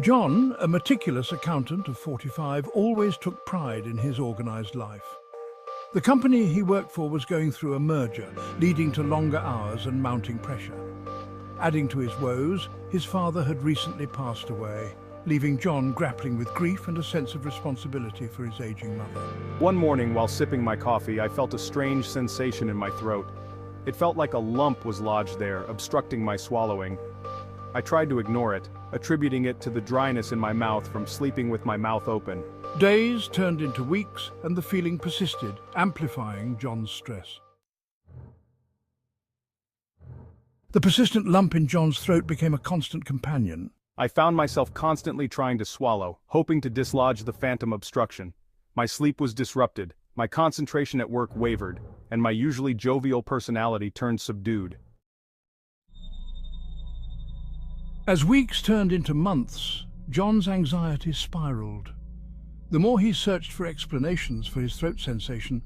John, a meticulous accountant of 45, always took pride in his organized life. The company he worked for was going through a merger, leading to longer hours and mounting pressure. Adding to his woes, his father had recently passed away, leaving John grappling with grief and a sense of responsibility for his aging mother. One morning, while sipping my coffee, I felt a strange sensation in my throat. It felt like a lump was lodged there, obstructing my swallowing. I tried to ignore it, attributing it to the dryness in my mouth from sleeping with my mouth open. Days turned into weeks, and the feeling persisted, amplifying John's stress. The persistent lump in John's throat became a constant companion. I found myself constantly trying to swallow, hoping to dislodge the phantom obstruction. My sleep was disrupted, my concentration at work wavered, and my usually jovial personality turned subdued. As weeks turned into months, John's anxiety spiraled. The more he searched for explanations for his throat sensation,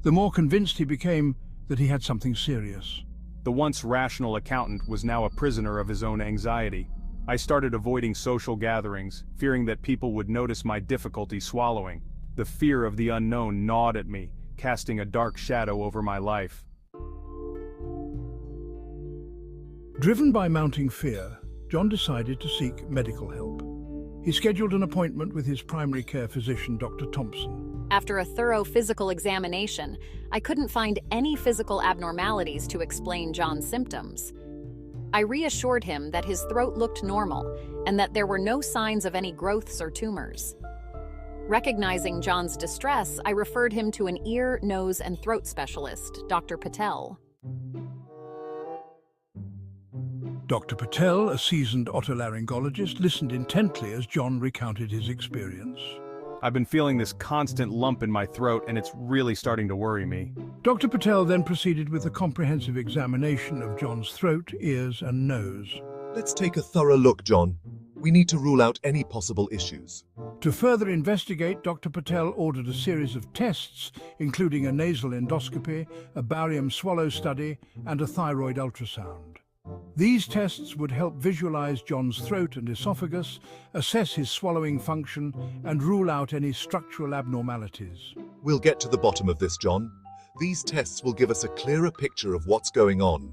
the more convinced he became that he had something serious. The once rational accountant was now a prisoner of his own anxiety. I started avoiding social gatherings, fearing that people would notice my difficulty swallowing. The fear of the unknown gnawed at me, casting a dark shadow over my life. Driven by mounting fear, John decided to seek medical help. He scheduled an appointment with his primary care physician, Dr. Thompson. After a thorough physical examination, I couldn't find any physical abnormalities to explain John's symptoms. I reassured him that his throat looked normal and that there were no signs of any growths or tumors. Recognizing John's distress, I referred him to an ear, nose, and throat specialist, Dr. Patel. Dr. Patel, a seasoned otolaryngologist, listened intently as John recounted his experience. I've been feeling this constant lump in my throat, and it's really starting to worry me. Dr. Patel then proceeded with a comprehensive examination of John's throat, ears, and nose. Let's take a thorough look, John. We need to rule out any possible issues. To further investigate, Dr. Patel ordered a series of tests, including a nasal endoscopy, a barium swallow study, and a thyroid ultrasound. These tests would help visualize John's throat and esophagus, assess his swallowing function, and rule out any structural abnormalities. We'll get to the bottom of this, John. These tests will give us a clearer picture of what's going on.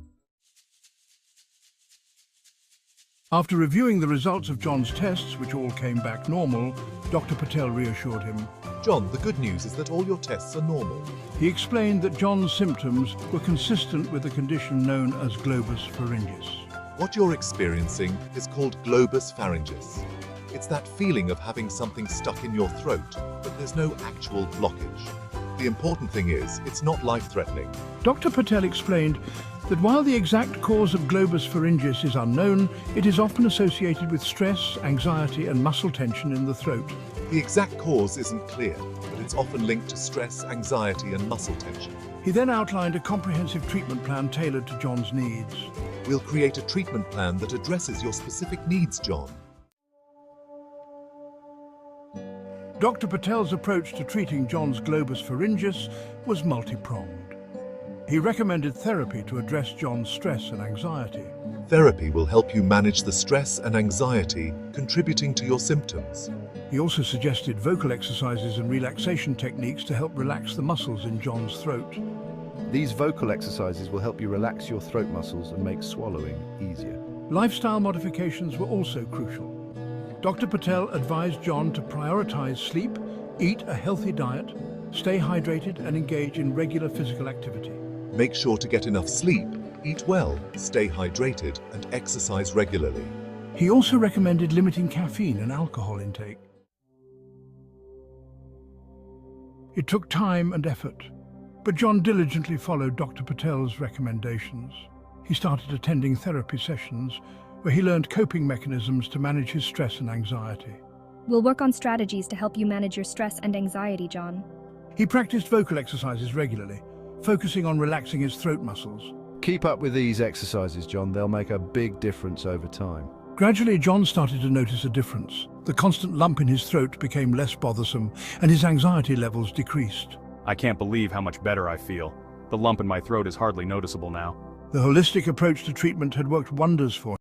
After reviewing the results of John's tests, which all came back normal, Dr. Patel reassured him. John, the good news is that all your tests are normal. He explained that John's symptoms were consistent with a condition known as globus pharyngeus. What you're experiencing is called globus pharyngeus. It's that feeling of having something stuck in your throat, but there's no actual blockage. The important thing is, it's not life-threatening. Dr. Patel explained that while the exact cause of globus pharyngeus is unknown, it is often associated with stress, anxiety, and muscle tension in the throat. The exact cause isn't clear, but it's often linked to stress, anxiety, and muscle tension. He then outlined a comprehensive treatment plan tailored to John's needs. We'll create a treatment plan that addresses your specific needs, John. Dr. Patel's approach to treating John's globus pharyngeus was multi-pronged. He recommended therapy to address John's stress and anxiety. Therapy will help you manage the stress and anxiety contributing to your symptoms. He also suggested vocal exercises and relaxation techniques to help relax the muscles in John's throat. These vocal exercises will help you relax your throat muscles and make swallowing easier. Lifestyle modifications were also crucial. Dr. Patel advised John to prioritize sleep, eat a healthy diet, stay hydrated, and engage in regular physical activity. Make sure to get enough sleep, eat well, stay hydrated, and exercise regularly. He also recommended limiting caffeine and alcohol intake. It took time and effort, but John diligently followed Dr. Patel's recommendations. He started attending therapy sessions where he learned coping mechanisms to manage his stress and anxiety. We'll work on strategies to help you manage your stress and anxiety, John. He practiced vocal exercises regularly, focusing on relaxing his throat muscles. Keep up with these exercises, John. They'll make a big difference over time. Gradually, John started to notice a difference. The constant lump in his throat became less bothersome, and his anxiety levels decreased. I can't believe how much better I feel. The lump in my throat is hardly noticeable now. The holistic approach to treatment had worked wonders for him.